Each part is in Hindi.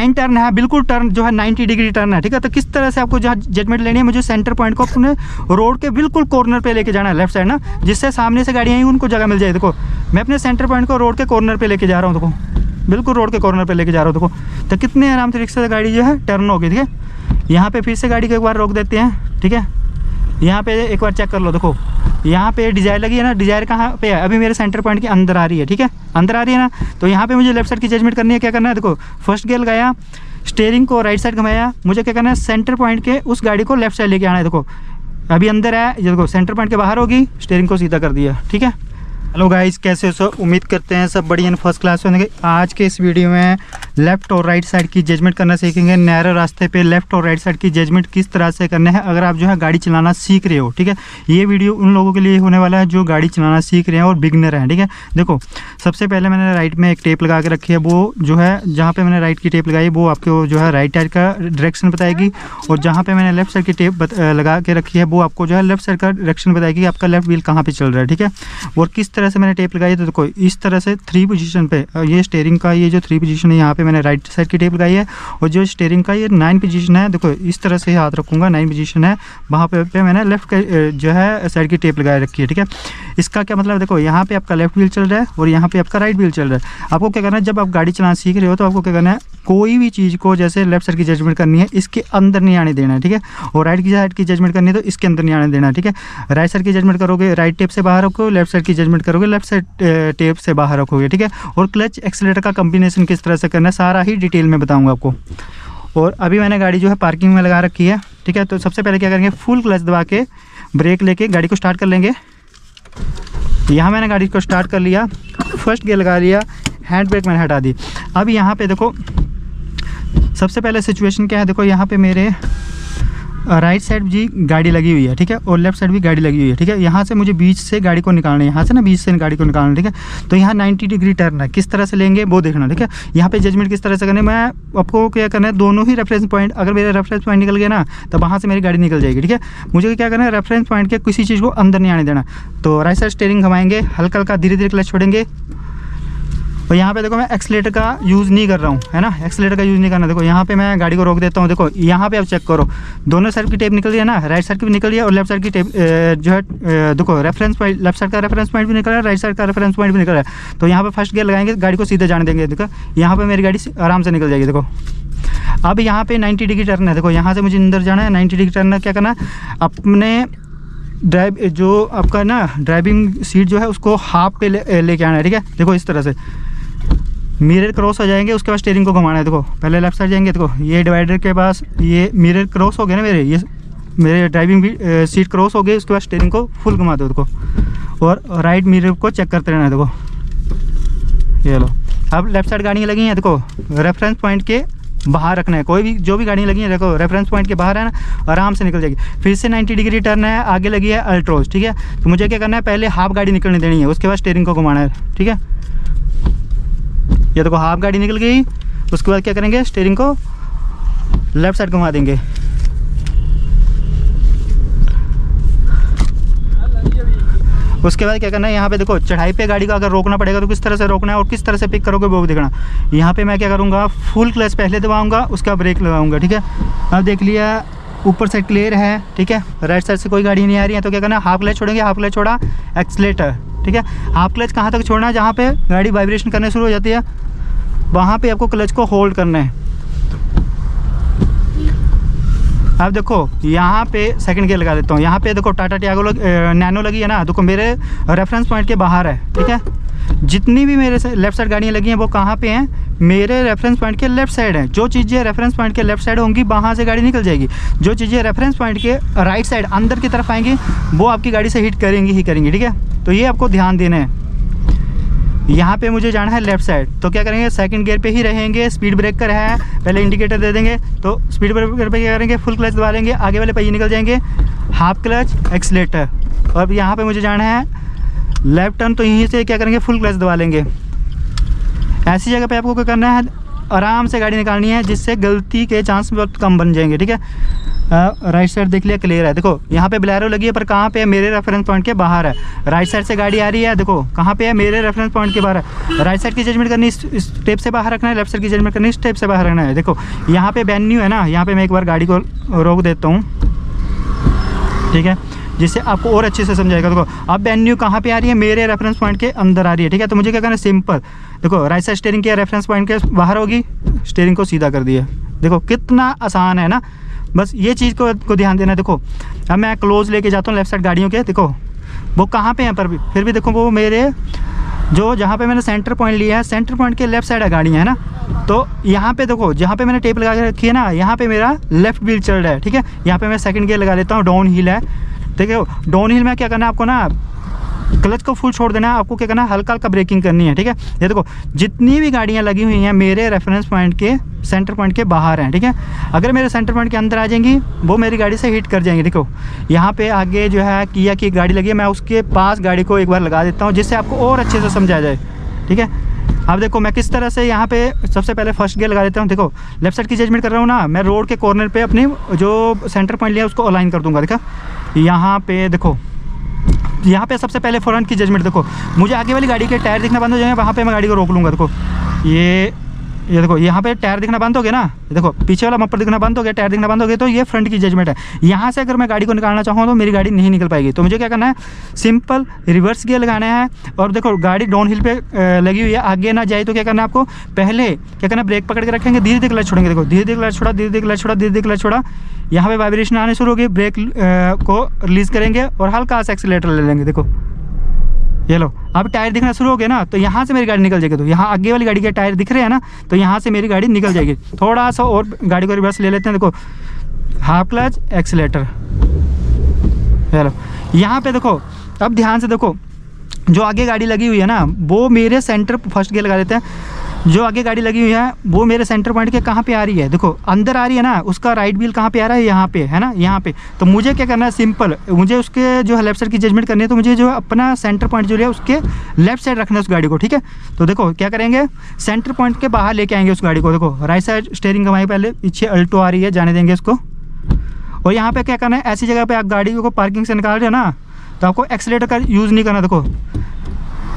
फाइन टर्न है, बिल्कुल टर्न जो है 90 डिग्री टर्न है, ठीक है। तो किस तरह से आपको जहाँ जजमेंट लेनी है, मुझे सेंटर पॉइंट को अपने रोड के बिल्कुल कॉर्नर पे लेके जाना है, लेफ्ट साइड ना, जिससे सामने से गाड़ियाँ आई उनको जगह मिल जाए। देखो मैं अपने सेंटर पॉइंट को रोड के कॉर्नर पे लेके जा रहा हूँ, देखो बिल्कुल रोड के कॉर्नर पे लेके जा रहा हूँ। देखो तो कितने आराम से रिक्शा से गाड़ी जो है टर्न होगी, ठीक है। यहाँ पे फिर से गाड़ी को एक बार रोक देते हैं, ठीक है। यहाँ पे एक बार चेक कर लो, देखो यहाँ पे डिजायर लगी है ना, डिजायर कहाँ पे है, अभी मेरे सेंटर पॉइंट के अंदर आ रही है, ठीक है, अंदर आ रही है ना। तो यहाँ पे मुझे लेफ्ट साइड की जजमेंट करनी है। क्या करना है, देखो फर्स्ट गियर लगाया, स्टीयरिंग को राइट साइड घुमाया, मुझे क्या करना है, सेंटर पॉइंट के उस गाड़ी को लेफ्ट साइड लेके आना है। देखो अभी अंदर है, ये देखो सेंटर पॉइंट के बाहर होगी, स्टीयरिंग को सीधा कर दिया, ठीक है। हेलो गाइस, कैसे हो सब, उम्मीद करते हैं सब बढ़िया फर्स्ट क्लास होंगे। आज के इस वीडियो में लेफ़्ट और राइट साइड की जजमेंट करना सीखेंगे। नैरो रास्ते पे लेफ़्ट और राइट साइड की जजमेंट किस तरह से करना है अगर आप जो है गाड़ी चलाना सीख रहे हो, ठीक है। ये वीडियो उन लोगों के लिए होने वाला है जो गाड़ी चलाना सीख रहे हैं और बिगनर हैं, ठीक है। देखो सबसे पहले मैंने राइट में एक टेप लगा के रखी है, वो जो है जहाँ पर मैंने राइट की टेप लगाई वो आपको जो है राइट साइड का डायरेक्शन बताएगी, और जहाँ पर मैंने लेफ्ट साइड की टेप लगा के रखी है वो आपको जो है लेफ्ट साइड का डायरेक्शन बताएगी कि आपका लेफ्ट व्हील कहाँ पर चल रहा है, ठीक है। और किस तरह से मैंने टेप लगाई, तो देखो इस तरह से 3 पोजीशन पे, ये स्टीयरिंग का ये जो 3 पोजीशन है यहाँ पे मैंने राइट साइड की टेप लगाई है, और जो स्टीयरिंग का ये 9 पोजीशन है, देखो इस तरह से हाथ रखूँगा, 9 पोजीशन है, वहाँ पे मैंने लेफ्ट का जो है साइड की टेप लगाई रखी है, ठीक है। इसका क्या मतलब, देखो यहाँ पे आपका लेफ्ट व्हील चल रहा है और यहाँ पे आपका राइट व्हील चल रहा है। आपको क्या करना है, जब आप गाड़ी चलाना सीख रहे हो तो आपको क्या करना है, कोई भी चीज़ को जैसे लेफ्ट साइड की जजमेंट करनी है इसके अंदर नहीं आने देना है, ठीक है। और राइट की साइड की जजमेंट करनी है तो इसके अंदर नहीं आने देना है, ठीक है। राइट साइड की जजमेंट करोगे राइट टेप से बाहर रखो, लेफ्ट साइड की जजमेंट करोगे लेफ्ट साइड टेप से बाहर रखोगे, ठीक है। और क्लच एक्सीलरेटर का कॉम्बिनेशन किस तरह से करना है सारा ही डिटेल में बताऊंगा आपको। और अभी मैंने गाड़ी जो है पार्किंग में लगा रखी है, ठीक है। तो सबसे पहले क्या करेंगे, फुल क्लच दबा के ब्रेक लेके गाड़ी को स्टार्ट कर लेंगे। यहाँ मैंने गाड़ी को स्टार्ट कर लिया, फर्स्ट गियर लगा लिया, हैंड ब्रेक मैंने हटा दी। अब यहाँ पे देखो सबसे पहले सिचुएशन क्या है, देखो यहाँ पे मेरे राइट साइड जी गाड़ी लगी हुई है, ठीक है, और लेफ्ट साइड भी गाड़ी लगी हुई है, ठीक है। यहाँ से मुझे बीच से गाड़ी को निकालना है, यहाँ से ना बीच से गाड़ी को निकालना है, ठीक है। तो यहाँ 90 डिग्री टर्न है, किस तरह से लेंगे वो देखना, ठीक है। यहाँ पे जजमेंट किस तरह से करना है, मैं आपको क्या करना है, दोनों ही रेफरेंस पॉइंट, अगर मेरा रेफरेंस पॉइंट निकल गया ना तो वहाँ से मेरी गाड़ी निकल जाएगी, ठीक है। मुझे क्या करना है, रेफरेंस पॉइंट के किसी चीज़ को अंदर नहीं आने देना। तो राइट साइड स्टीयरिंग घुमाएंगे, हल्का हल्का धीरे धीरे क्लच छोड़ेंगे। और यहाँ पे देखो मैं एक्सीलेटर का यूज़ नहीं कर रहा हूँ, है ना, एक्सीलेटर का यूज़ नहीं करना। देखो यहाँ पे मैं गाड़ी को रोक देता हूँ, देखो यहाँ पे आप चेक करो, दोनों साइड की टेप निकल रही है ना, राइट साइड की भी निकल रही है और लेफ्ट साइड की टेप जो है देखो रेफरेंस पॉइंट, लेफ्ट साइड का रेफरेंस पॉइंट भी निकल रहा है, राइट साइड का रेफरेंस पॉइंट भी निकल रहा है। तो यहाँ पे फर्स्ट गियर लगाएंगे, गाड़ी को सीधे जाने देंगे, देखो यहाँ पे मेरी गाड़ी आराम से निकल जाएगी। देखो अब यहाँ पे 90 डिग्री टर्न है, देखो यहाँ से मुझे अंदर जाना है, 90 डिग्री टर्न है। क्या करना है, अपने ड्राइव जो आपका ना ड्राइविंग सीट जो है उसको हाफ पे लेके आना है, ठीक है। देखो इस तरह से मिरर क्रॉस हो जाएंगे, उसके बाद स्टीयरिंग को घुमाना है। देखो पहले लेफ्ट साइड जाएंगे, देखो ये डिवाइडर के पास ये मिरर क्रॉस हो गए ना मेरे, ये मेरे ड्राइविंग भी सीट क्रॉस हो गई, उसके बाद स्टीयरिंग को फुल घुमा दो, देखो, और राइट मिरर को चेक करते रहना है। देखो ये लो, अब लेफ्ट साइड गाड़ियाँ लगी हैं, देखो रेफरेंस पॉइंट के बाहर रखना है, कोई भी जो भी गाड़ियाँ लगी हैं, देखो रेफरेंस पॉइंट के बाहर है ना, आराम से निकल जाएगी। फिर से 90 डिग्री टर्न है, आगे लगी है अल्ट्रोज, ठीक है। तो मुझे क्या करना है, पहले हाफ गाड़ी निकलने देनी है, उसके बाद स्टीयरिंग को घुमाना है, ठीक है। ये देखो हाफ गाड़ी निकल गई, उसके बाद क्या करेंगे, स्टीयरिंग को लेफ्ट साइड घुमा देंगे। उसके बाद क्या करना है, यहाँ पे देखो चढ़ाई पे गाड़ी को अगर रोकना पड़ेगा तो किस तरह से रोकना है और किस तरह से पिक करोगे वो भी देखना। यहाँ पे मैं क्या करूँगा, फुल क्लच पहले दबाऊँगा, उसके बाद ब्रेक लगाऊँगा, ठीक है। अब देख लिया ऊपर साइड क्लियर है, ठीक है। राइट साइड से कोई गाड़ी नहीं आ रही है, तो क्या करना है, हाफ क्लच छोड़ेंगे, हाफ क्लच छोड़ा, एक्सीलेटर, ठीक है। हाफ क्लच कहाँ तक छोड़ना है, जहाँ पे गाड़ी वाइब्रेशन करने शुरू हो जाती है वहाँ पे आपको क्लच को होल्ड करना है। अब देखो यहाँ पे सेकंड गियर लगा देता हूँ, यहाँ पे देखो टाटा टियागो नैनो लगी है ना, देखो मेरे रेफरेंस पॉइंट के बाहर है, ठीक है। जितनी भी मेरे लेफ्ट साइड गाड़ियाँ लगी हैं वो कहाँ पे हैं, मेरे रेफरेंस पॉइंट के लेफ्ट साइड है। जो चीज़ें रेफरेंस पॉइंट के लेफ्ट साइड होंगी वहाँ से गाड़ी निकल जाएगी, जो चीज़ें रेफरेंस पॉइंट के राइट साइड अंदर की तरफ आएंगी वो आपकी गाड़ी से हिट करेंगी ही करेंगी, ठीक है। तो ये आपको ध्यान देना है। यहाँ पे मुझे जाना है लेफ्ट साइड, तो क्या करेंगे, सेकंड गियर पे ही रहेंगे, स्पीड ब्रेकर है, पहले इंडिकेटर दे देंगे, तो स्पीड ब्रेकर पे क्या करेंगे, फुल क्लच दबा लेंगे, आगे वाले पहिए निकल जाएंगे, हाफ क्लच एक्सीलेटर। और अब यहाँ पे मुझे जाना है लेफ्ट टर्न, तो यहीं से क्या करेंगे, फुल क्लच दबा लेंगे। ऐसी जगह पे आपको क्या करना है, आराम से गाड़ी निकालनी है जिससे गलती के चांस बहुत कम बन जाएंगे, ठीक है। राइट साइड देख लिया, क्लियर है। देखो यहाँ पे ब्लैरो लगी है पर कहाँ पे है, मेरे रेफरेंस पॉइंट के बाहर है। राइट साइड से गाड़ी आ रही है, देखो कहाँ पे है, मेरे रेफरेंस पॉइंट के बाहर है। राइट साइड की जजमेंट करनी इस स्टेप से बाहर रखना है, लेफ्ट साइड की जजमेंट करनी इस स्टेप से बाहर रखना है। देखो यहाँ पे वेन्यू है ना, यहाँ पे मैं एक बार गाड़ी को रोक देता हूँ, ठीक है, जिससे आपको और अच्छे से समझाएगा। देखो अब वेन्यू कहाँ पे आ रही है, मेरे रेफरेंस पॉइंट के अंदर आ रही है, ठीक है। तो मुझे क्या करना है, सिंपल देखो राइट साइड स्टीयरिंग के रेफरेंस पॉइंट के बाहर होगी, स्टीयरिंग को सीधा कर दिया। देखो कितना आसान है ना, बस ये चीज़ को ध्यान देना। देखो अब मैं क्लोज लेके जाता हूँ लेफ्ट साइड गाड़ियों के, देखो वो कहाँ पे हैं, पर भी फिर भी देखो वो मेरे जो जहाँ पे मैंने सेंटर पॉइंट लिया है, सेंटर पॉइंट के लेफ्ट साइड है गाड़ियाँ, है ना। तो यहाँ पे देखो जहाँ पे मैंने टेप लगा के रखी है ना, यहाँ पे मेरा लेफ्ट व्हील चल रहा है, ठीक है। यहाँ पे मैं सेकंड गियर लगा लेता हूँ, डाउन हिल है, देखो डाउन हिल में क्या करना है आपको ना, क्लच को फुल छोड़ देना है, आपको क्या करना है, हल्का हल्का ब्रेकिंग करनी है, ठीक है। ये देखो जितनी भी गाड़ियाँ लगी हुई हैं मेरे रेफरेंस पॉइंट के सेंटर पॉइंट के बाहर हैं, ठीक है। अगर मेरे सेंटर पॉइंट के अंदर आ जाएंगी वो मेरी गाड़ी से हिट कर जाएंगी। देखो यहाँ पे आगे जो है किया की गाड़ी लगी है, मैं उसके पास गाड़ी को एक बार लगा देता हूँ जिससे आपको और अच्छे से समझाया जाए, ठीक है। अब देखो मैं किस तरह से यहाँ पे सबसे पहले फर्स्ट गियर लगा देता हूँ। देखो लेफ्ट साइड की जजमेंट कर रहा हूँ ना, मैं रोड के कॉर्नर पे अपनी जो सेंटर पॉइंट लिया उसको अलाइन कर दूंगा। देखा यहाँ पे, देखो यहाँ पे सबसे पहले फ्रंट की जजमेंट, देखो मुझे आगे वाली गाड़ी के टायर दिखना बंद हो जाएंगे, वहाँ पे मैं गाड़ी को रोक लूँगा। देखो ये देखो यहाँ पे टायर दिखना बंद हो गया ना, देखो पीछे वाला मप्पर दिखना बंद हो गया, टायर दिखना बंद हो गया, तो ये फ्रंट की जजमेंट है। यहाँ से अगर मैं गाड़ी को निकालना चाहूँ तो मेरी गाड़ी नहीं निकल पाएगी। तो मुझे क्या करना है, सिंपल रिवर्स गियर लगाना है। और देखो गाड़ी डाउन हिल पे लगी हुई है, आगे ना जाए तो क्या करना है आपको, पहले क्या करना है, ब्रेक पकड़ के रखेंगे, धीरे धीरे क्लच छोड़ेंगे। देखो धीरे धीरे क्लच छोड़ा, धीरे धीरे क्लच छोड़ा, धीरे धीरे क्लच छोड़ा, यहाँ पे वाइब्रेशन आने शुरू होगी, ब्रेक को रिलीज करेंगे और हल्का सा एक्सीलेटर ले लेंगे। देखो ये लो अब टायर दिखना शुरू हो गया ना, तो यहाँ से मेरी गाड़ी निकल जाएगी। तो यहाँ आगे वाली गाड़ी के टायर दिख रहे हैं ना, तो यहाँ से मेरी गाड़ी निकल जाएगी। थोड़ा सा और गाड़ी को रिवर्स ले लेते हैं। देखो हाफ क्लच एक्सीलेटर, चलो यहाँ पे देखो अब ध्यान से देखो, जो आगे गाड़ी लगी हुई है ना वो मेरे सेंटर, फर्स्ट गियर लगा देते हैं, जो आगे गाड़ी लगी हुई है वो मेरे सेंटर पॉइंट के कहाँ पे आ रही है, देखो अंदर आ रही है ना, उसका राइट व्हील कहाँ पे आ रहा है, यहाँ पे है ना, यहाँ पे। तो मुझे क्या करना है, सिंपल मुझे उसके जो है लेफ्ट साइड की जजमेंट करनी है, तो मुझे जो अपना सेंटर पॉइंट जो है उसके लेफ्ट साइड रखना है उस गाड़ी को, ठीक है। तो देखो क्या करेंगे, सेंटर पॉइंट के बाहर लेके आएंगे उस गाड़ी को। देखो राइट साइड स्टीयरिंग घुमाई, पहले पीछे अल्टो आ रही है, जाने देंगे इसको। और यहाँ पे क्या करना है, ऐसी जगह पे आप गाड़ी को पार्किंग से निकाल रहे हो ना, तो आपको एक्सीलेटर का यूज़ नहीं करना। देखो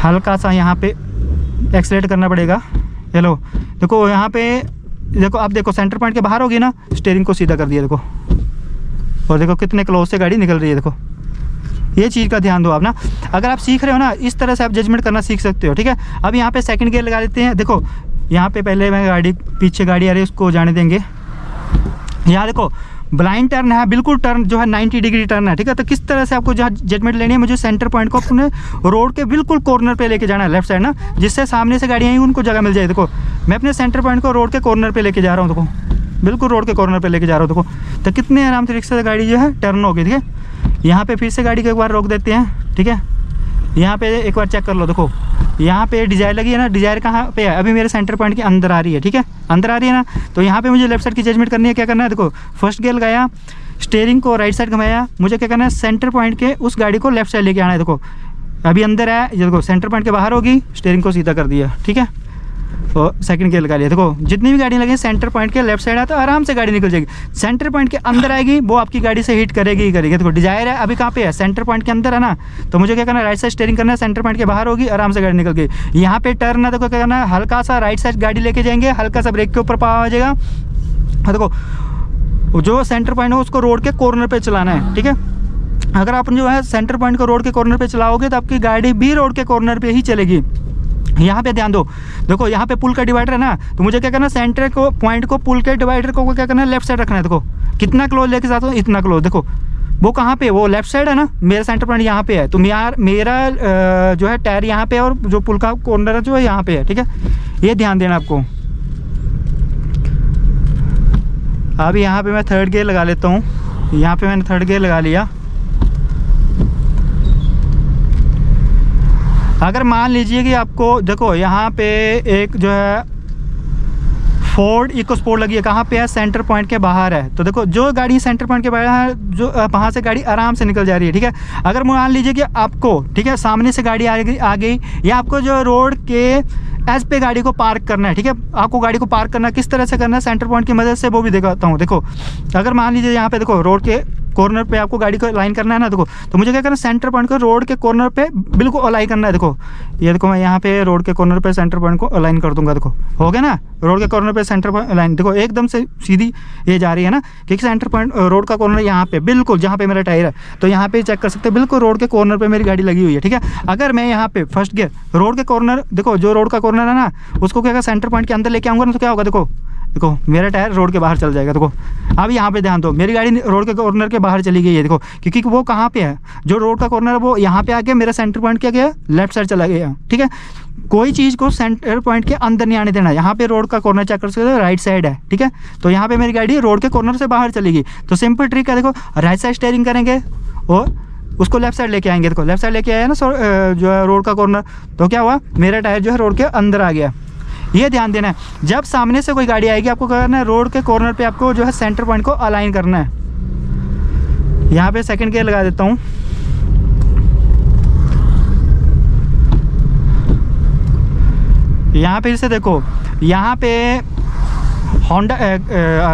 हल्का सा यहाँ पे एक्सीलेटर करना पड़ेगा। चलो देखो यहाँ पे, देखो अब देखो सेंटर पॉइंट के बाहर होगी ना, स्टीयरिंग को सीधा कर दिया देखो, और देखो कितने क्लोज से गाड़ी निकल रही है। देखो ये चीज़ का ध्यान दो आप ना, अगर आप सीख रहे हो ना इस तरह से आप जजमेंट करना सीख सकते हो, ठीक है। अब यहाँ पे सेकंड गियर लगा देते हैं। देखो यहाँ पे पहले मैं गाड़ी, पीछे गाड़ी आ रही है उसको जाने देंगे। यहाँ देखो ब्लाइंड टर्न है, बिल्कुल टर्न जो है 90 डिग्री टर्न है, ठीक है। तो किस तरह से आपको जहाँ जजमेंट लेनी है, मुझे सेंटर पॉइंट को अपने रोड के बिल्कुल कॉर्नर पे लेके जाना है, लेफ्ट साइड ना, जिससे सामने से गाड़ियाँ आई उनको जगह मिल जाए। देखो मैं अपने सेंटर पॉइंट को रोड के कॉर्नर पे लेके जा रहा हूँ, देखो बिल्कुल रोड के कॉर्नर पे लेके जा रहा हूँ। देखो तो कितने आराम से रिक्शा से गाड़ी जो है टर्न होगी, ठीक है। यहाँ पे फिर से गाड़ी को एक बार रोक देते हैं, ठीक है। यहाँ पे एक बार चेक कर लो, देखो यहाँ पे डिजायर लगी है ना, डिजायर कहाँ पे है, अभी मेरे सेंटर पॉइंट के अंदर आ रही है, ठीक है, अंदर आ रही है ना। तो यहाँ पे मुझे लेफ्ट साइड की जजमेंट करनी है, क्या करना है, देखो फर्स्ट गियर लगाया, स्टीयरिंग को राइट साइड घुमाया, मुझे क्या करना है, सेंटर पॉइंट के उस गाड़ी को लेफ्ट साइड लेके आना है। देखो अभी अंदर है, ये देखो सेंटर पॉइंट के बाहर होगी, स्टीयरिंग को सीधा कर दिया, ठीक है। और सेकंड गियर लगा लिया। देखो जितनी भी गाड़ी लगी सेंटर पॉइंट के लेफ्ट साइड है, तो आराम से गाड़ी निकल जाएगी। सेंटर पॉइंट के अंदर आएगी वो आपकी गाड़ी से हिट करेगी ही करेगी। देखो डिजायर है, अभी कहाँ पे है, सेंटर पॉइंट के अंदर है ना, तो मुझे क्या करना है, राइट साइड स्टीयरिंग करना है, सेंटर पॉइंट के बाहर होगी, आराम से गाड़ी निकल गई। यहाँ पे टर्न है, देखो क्या करना है, हल्का सा राइट साइड गाड़ी लेके जाएंगे, हल्का सा ब्रेक के ऊपर पाव आ जाएगा। देखो जो सेंटर पॉइंट है उसको रोड के कॉर्नर पे चलाना है, ठीक है। अगर आप जो है सेंटर पॉइंट को रोड के कॉर्नर पे चलाओगे तो आपकी गाड़ी भी रोड के कॉर्नर पे ही चलेगी। यहाँ पे ध्यान दो, देखो यहाँ पे पुल का डिवाइडर है ना, तो मुझे क्या करना है, सेंटर को पॉइंट को पुल के डिवाइडर को क्या करना है, लेफ्ट साइड रखना है। देखो कितना क्लोज लेके जाता हूँ, इतना क्लोज। देखो वो कहाँ पे, वो लेफ्ट साइड है ना, मेरा सेंटर पॉइंट यहाँ पे है, तो मेरा जो है टायर यहाँ पे है और जो पुल का कॉर्नर है जो है यहाँ पे है, ठीक है। ये ध्यान देना आपको। अब यहाँ पे मैं थर्ड गियर लगा लेता हूँ। यहाँ पे मैंने थर्ड गियर लगा लिया। अगर मान लीजिए कि आपको देखो यहाँ पे एक जो है फोर्ड इको स्पोर्ट लगी है। कहाँ पे है? सेंटर पॉइंट के बाहर है। तो देखो जो गाड़ी सेंटर पॉइंट के बाहर है, जो वहाँ से गाड़ी आराम से निकल जा रही है, ठीक है। अगर मान लीजिए कि आपको, ठीक है, सामने से गाड़ी आ गई या आपको जो रोड के एज पे गाड़ी को पार्क करना है, ठीक है, आपको गाड़ी को पार्क करना किस तरह से करना है, सेंटर पॉइंट की मदद से, वो भी दिखाता हूँ। देखो अगर मान लीजिए यहाँ पे देखो रोड के कॉर्नर पे आपको गाड़ी को लाइन करना है ना, देखो तो मुझे क्या करना है, सेंटर पॉइंट को रोड के कॉर्नर पे बिल्कुल अलाइन करना है। देखो ये देखो मैं यहाँ पे रोड के कॉर्नर पे सेंटर पॉइंट को अलाइन कर दूंगा। देखो हो गया ना, रोड के कॉर्नर पे सेंटर पॉइंट अलाइन, देखो एकदम से सीधी ये जा रही है ना, क्योंकि सेंटर पॉइंट रोड का कॉर्नर यहाँ पे बिल्कुल जहाँ पे मेरा टायर है, तो यहाँ पे चेक कर सकते हैं बिल्कुल रोड के कॉर्नर पे मेरी गाड़ी लगी हुई है, ठीक है। अगर मैं यहाँ पे फर्स्ट गियर रोड के कॉर्नर, देखो जो रोड का कॉर्नर है ना, उसको क्या सेंटर पॉइंट के अंदर लेके आऊँगा ना, तो क्या होगा, देखो मेरा टायर रोड के बाहर चल जाएगा। देखो अब यहाँ पे ध्यान दो, मेरी गाड़ी रोड के कॉर्नर के बाहर चली गई है। देखो क्योंकि वो कहाँ पे है, जो रोड का कॉर्नर है वो यहाँ पे आके मेरा सेंटर पॉइंट क्या गया, लेफ्ट साइड चला गया, ठीक है। कोई चीज़ को सेंटर पॉइंट के अंदर नहीं आने देना। यहाँ पे रोड का कॉर्नर चेक कर सकते हो, राइट साइड है, ठीक है। तो यहाँ पे मेरी गाड़ी रोड के कॉर्नर से बाहर चलेगी। तो सिंपल ट्रिक है, देखो राइट साइड स्टीयरिंग करेंगे और उसको लेफ्ट साइड लेके आएंगे। देखो लेफ्ट साइड लेके आया ना जो है रोड का कॉर्नर, तो क्या हुआ, मेरा टायर जो है रोड के अंदर आ गया। ये ध्यान देना है, जब सामने से कोई गाड़ी आएगी आपको क्या करना है, रोड के कॉर्नर पे आपको जो है सेंटर पॉइंट को अलाइन करना है। यहाँ पे सेकंड गियर लगा देता हूँ। यहाँ पे से देखो, यहाँ पे होंडा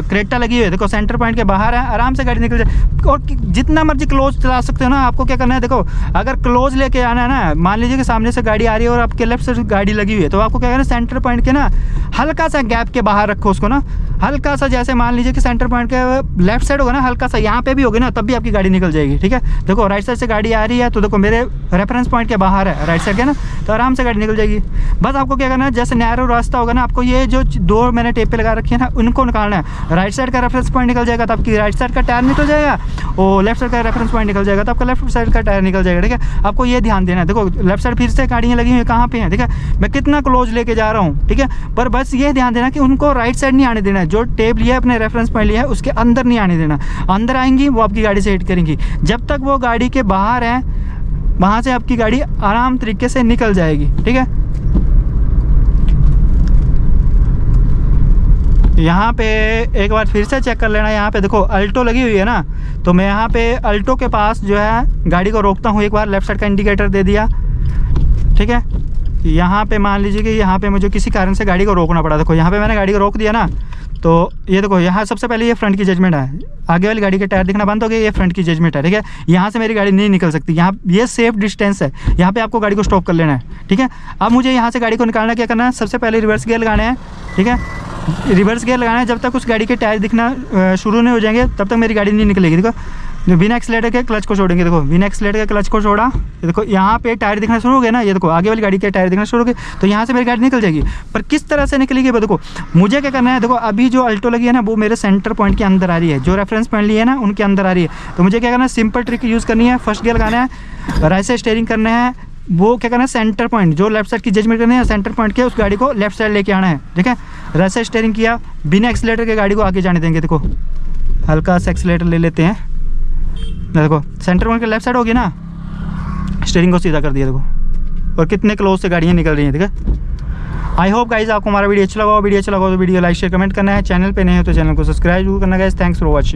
क्रेटा लगी हुई है, देखो सेंटर पॉइंट के बाहर है, आराम से गाड़ी निकल जाए। और जितना मर्जी क्लोज चला सकते हो ना। आपको क्या करना है, देखो अगर क्लोज लेके आना है ना, मान लीजिए कि सामने से गाड़ी आ रही है और आपके लेफ्ट से गाड़ी लगी हुई है, तो आपको क्या करना है, सेंटर पॉइंट के ना हल्का सा गैप के बाहर रखो उसको ना, हल्का सा, जैसे मान लीजिए कि सेंटर पॉइंट के लेफ्ट साइड होगा ना, हल्का सा यहाँ पे भी होगी ना, तब भी आपकी गाड़ी निकल जाएगी, ठीक है। देखो राइट साइड से गाड़ी आ रही है, तो देखो मेरे रेफरेंस पॉइंट के बाहर है राइट साइड के ना, तो आराम से गाड़ी निकल जाएगी। बस आपको क्या करना है, जैसे नैरो रास्ता होगा ना, आपको ये जो दो मैंने टेप पे लगा रखी है ना, उनको निकालना है। राइट साइड का रेफरेंस पॉइंट निकल जाएगा तो आपकी राइट साइड का टायर निकल जाएगा, और लेफ्ट साइड का रेफरेंस पॉइंट निकल जाएगा तो आपका लेफ्ट साइड का टायर निकल जाएगा, ठीक है। आपको ये ध्यान देना है। देखो लेफ्ट साइड फिर से गाड़ियाँ लगी हुई है, कहाँ पे हैं, ठीक है, मैं कितना क्लोज लेके जा रहा हूँ, ठीक है। पर बस ये ध्यान देना कि उनको राइट साइड नहीं आने देना है। जो टेप लिया है, अपने रेफरेंस पॉइंट लिया है, उसके अंदर नहीं आने देना। अंदर आएंगी वो आपकी गाड़ी से हिट करेंगी। जब तक वो गाड़ी के बाहर है, वहाँ से आपकी गाड़ी आराम तरीके से निकल जाएगी, ठीक है। यहाँ पे एक बार फिर से चेक कर लेना। यहाँ पे देखो अल्टो लगी हुई है ना, तो मैं यहाँ पे अल्टो के पास जो है गाड़ी को रोकता हूँ। एक बार लेफ्ट साइड का इंडिकेटर दे दिया, ठीक है। यहाँ पे मान लीजिए कि यहाँ पे मुझे किसी कारण से गाड़ी को रोकना पड़ा। देखो यहाँ पे मैंने गाड़ी को रोक दिया ना, तो ये देखो यहाँ सबसे पहले ये फ्रंट की जजमेंट है, आगे वाली गाड़ी के टायर दिखना बंद हो गए, ये फ्रंट की जजमेंट है, ठीक है। यहाँ से मेरी गाड़ी नहीं निकल सकती, यहाँ ये सेफ डिस्टेंस है, यहाँ पे आपको गाड़ी को स्टॉप कर लेना है, ठीक है। अब मुझे यहाँ से गाड़ी को निकालना क्या करना है, सबसे पहले रिवर्स गियर लगाने हैं, ठीक है। रिवर्स गियर लगाना है, जब तक उस गाड़ी के टायर दिखना शुरू नहीं हो जाएंगे तब तक मेरी गाड़ी नहीं निकलेगी। देखो बिना एक्सीलेटर के क्लच को छोड़ेंगे, देखो बिना एक्सीलेटर के क्लच को छोड़ा, देखो यहाँ पे टायर दिखना शुरू हो गया ना, ये देखो आगे वाली गाड़ी के टायर दिखना शुरू हो गए, तो यहाँ से मेरी गाड़ी निकल जाएगी। पर किस तरह से निकलेगी वो देखो, मुझे क्या करना है, देखो अभी जो अल्टो लगी है ना, वो मेरे सेंटर पॉइंट के अंदर आ रही है, जो रेफरेंस पॉइंट लिए है ना उनके अंदर आ रही है। तो मुझे क्या करना है, सिंपल ट्रिक यूज़ करनी है, फर्स्ट गियर लगाना है, राइट साइड स्टीयरिंग करना है, वो क्या करना है, सेंटर पॉइंट जो लेफ्ट साइड की जजमेंट करनी है, सेंटर पॉइंट के उस गाड़ी को लेफ्ट साइड लेके आना है, ठीक है। राइट साइड स्टीयरिंग किया, बिना एक्सीलेटर के गाड़ी को आगे जाने देंगे। देखो हल्का सा एक्सीलेटर ले लेते हैं, देखो सेंटर पॉइंट के लेफ्ट साइड होगी ना, स्टीयरिंग को सीधा कर दिया, देखो और कितने क्लोज से गाड़ियाँ निकल रही हैं, ठीक है। आई होप गाइज आपको हमारा वीडियो अच्छा लगा हो। वीडियो अच्छा लगा हो तो वीडियो लाइक शेयर कमेंट करना है। चैनल पे नहीं हो तो चैनल को सब्सक्राइब जरूर करना गाइज। Thanks for watching.